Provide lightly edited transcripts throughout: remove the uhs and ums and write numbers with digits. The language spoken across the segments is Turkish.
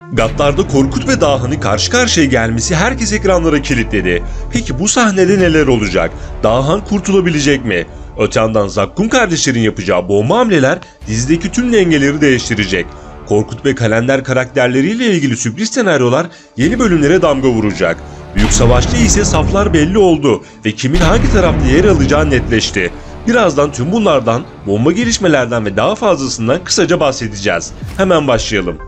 Gattar'da Korkut ve Dahan'ın karşı karşıya gelmesi herkes ekranlara kilitledi. Peki bu sahnede neler olacak? Dahan kurtulabilecek mi? Öte yandan Zakkum kardeşlerin yapacağı bomba hamleler dizideki tüm dengeleri değiştirecek. Korkut ve Kalender karakterleriyle ilgili sürpriz senaryolar yeni bölümlere damga vuracak. Büyük Savaş'ta ise saflar belli oldu ve kimin hangi tarafta yer alacağı netleşti. Birazdan tüm bunlardan, bomba gelişmelerden ve daha fazlasından kısaca bahsedeceğiz. Hemen başlayalım.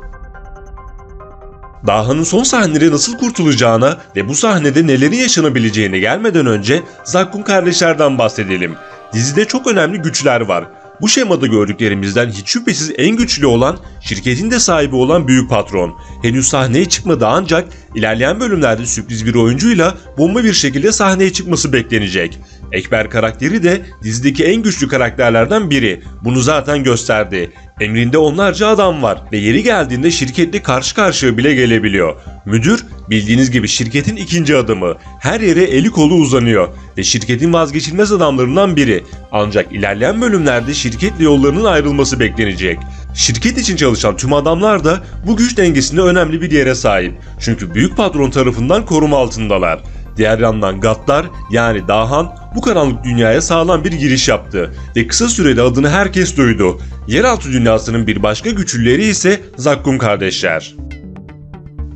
Dahan'ın son sahneleri nasıl kurtulacağına ve bu sahnede nelerin yaşanabileceğine gelmeden önce Zakkum kardeşlerden bahsedelim. Dizide çok önemli güçler var. Bu şemada gördüklerimizden hiç şüphesiz en güçlü olan, şirketin de sahibi olan büyük patron. Henüz sahneye çıkmadı ancak ilerleyen bölümlerde sürpriz bir oyuncuyla bomba bir şekilde sahneye çıkması beklenecek. Ekber karakteri de dizideki en güçlü karakterlerden biri. Bunu zaten gösterdi. Emrinde onlarca adam var ve yeri geldiğinde şirketle karşı karşıya bile gelebiliyor. Müdür bildiğiniz gibi şirketin ikinci adamı. Her yere eli kolu uzanıyor ve şirketin vazgeçilmez adamlarından biri. Ancak ilerleyen bölümlerde şirketle yollarının ayrılması beklenecek. Şirket için çalışan tüm adamlar da bu güç dengesinde önemli bir yere sahip. Çünkü büyük patron tarafından koruma altındalar. Diğer yandan Gattar yani Dahan bu karanlık dünyaya sağlam bir giriş yaptı ve kısa sürede adını herkes duydu. Yeraltı dünyasının bir başka güçlüleri ise Zakkum kardeşler.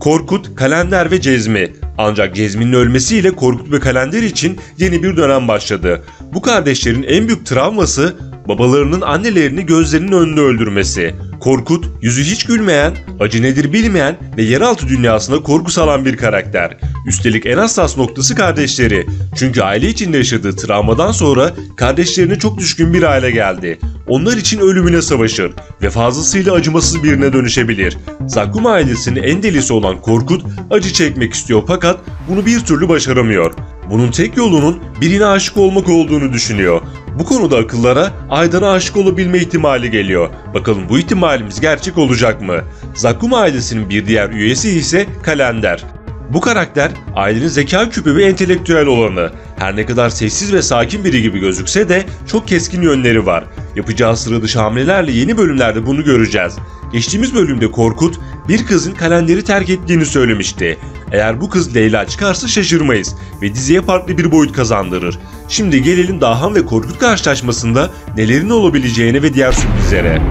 Korkut, Kalender ve Cezmi. Ancak Cezmi'nin ölmesiyle Korkut ve Kalender için yeni bir dönem başladı. Bu kardeşlerin en büyük travması babalarının annelerini gözlerinin önünde öldürmesi. Korkut, yüzü hiç gülmeyen, acı nedir bilmeyen ve yeraltı dünyasına korku salan bir karakter. Üstelik en hassas noktası kardeşleri. Çünkü aile içinde yaşadığı travmadan sonra kardeşlerine çok düşkün bir hale geldi. Onlar için ölümüne savaşır ve fazlasıyla acımasız birine dönüşebilir. Zakkum ailesinin en delisi olan Korkut acı çekmek istiyor fakat bunu bir türlü başaramıyor. Bunun tek yolunun birine aşık olmak olduğunu düşünüyor. Bu konuda akıllara Aydan'a aşık olabilme ihtimali geliyor. Bakalım bu ihtimalimiz gerçek olacak mı? Zakkum ailesinin bir diğer üyesi ise Kalender. Bu karakter ailenin zeka küpü ve entelektüel olanı. Her ne kadar sessiz ve sakin biri gibi gözükse de çok keskin yönleri var. Yapacağı sıra dışı hamlelerle yeni bölümlerde bunu göreceğiz. Geçtiğimiz bölümde Korkut bir kızın Kalender'i terk ettiğini söylemişti. Eğer bu kız Leyla çıkarsa şaşırmayız ve diziye farklı bir boyut kazandırır. Şimdi gelelim Dahan ve Korkut karşılaşmasında nelerin olabileceğine ve diğer sürprizlere.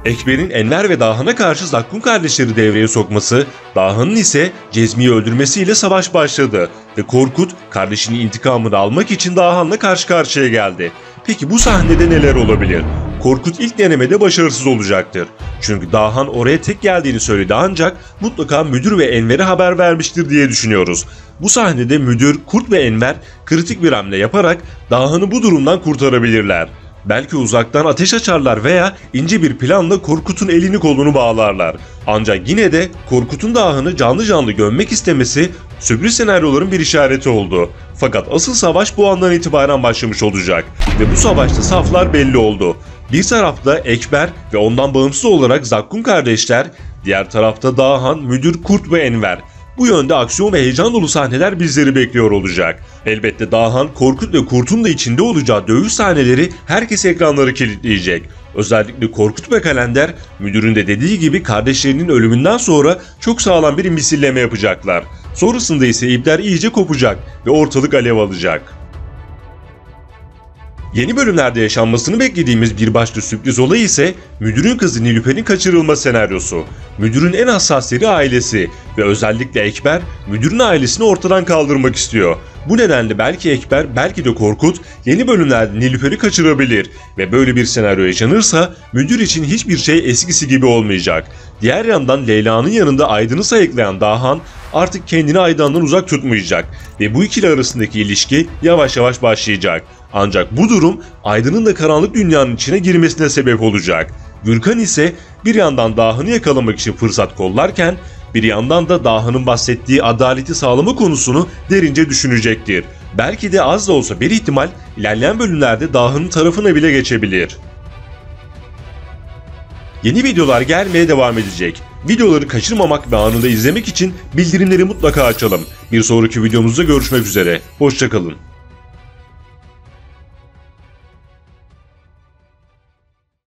Ekber'in Enver ve Dahan'a karşı Zakkum kardeşleri devreye sokması, Dahan'ın ise Cezmi'yi öldürmesiyle savaş başladı ve Korkut kardeşinin intikamını almak için Dahan'la karşı karşıya geldi. Peki bu sahnede neler olabilir? Korkut ilk denemede başarısız olacaktır. Çünkü Dahan oraya tek geldiğini söyledi ancak mutlaka müdür ve Enver'e haber vermiştir diye düşünüyoruz. Bu sahnede müdür, Kurt ve Enver kritik bir hamle yaparak Dahan'ı bu durumdan kurtarabilirler. Belki uzaktan ateş açarlar veya ince bir planla Korkut'un elini kolunu bağlarlar. Ancak yine de Korkut'un Dahan'ı canlı canlı gömmek istemesi sürpriz senaryoların bir işareti oldu. Fakat asıl savaş bu andan itibaren başlamış olacak ve bu savaşta saflar belli oldu. Bir tarafta Ekber ve ondan bağımsız olarak Zakkum kardeşler, diğer tarafta Dahan, müdür, Kurt ve Enver. Bu yönde aksiyon ve heyecan dolu sahneler bizleri bekliyor olacak. Elbette Dahan, Korkut ve Kurt'un da içinde olacağı dövüş sahneleri herkes ekranları kilitleyecek. Özellikle Korkut ve Kalender, müdürün de dediği gibi kardeşlerinin ölümünden sonra çok sağlam bir misilleme yapacaklar. Sonrasında ise ipler iyice kopacak ve ortalık alev alacak. Yeni bölümlerde yaşanmasını beklediğimiz bir başka sürpriz olay ise müdürün kızı Nilüfer'in kaçırılma senaryosu. Müdürün en hassas yeri ailesi ve özellikle Ekber müdürün ailesini ortadan kaldırmak istiyor. Bu nedenle belki Ekber belki de Korkut yeni bölümlerde Nilüfer'i kaçırabilir ve böyle bir senaryo yaşanırsa müdür için hiçbir şey eskisi gibi olmayacak. Diğer yandan Leyla'nın yanında Aydın'ı sayıklayan Dahan artık kendini Aydan'dan uzak tutmayacak ve bu ikili arasındaki ilişki yavaş yavaş başlayacak. Ancak bu durum Aydın'ın da karanlık dünyanın içine girmesine sebep olacak. Gürkan ise bir yandan Dahan'ı yakalamak için fırsat kollarken bir yandan da Dahan'ın bahsettiği adaleti sağlama konusunu derince düşünecektir. Belki de az da olsa bir ihtimal ilerleyen bölümlerde Dahan'ın tarafına bile geçebilir. Yeni videolar gelmeye devam edecek. Videoları kaçırmamak ve anında izlemek için bildirimleri mutlaka açalım. Bir sonraki videomuzda görüşmek üzere. Hoşça kalın.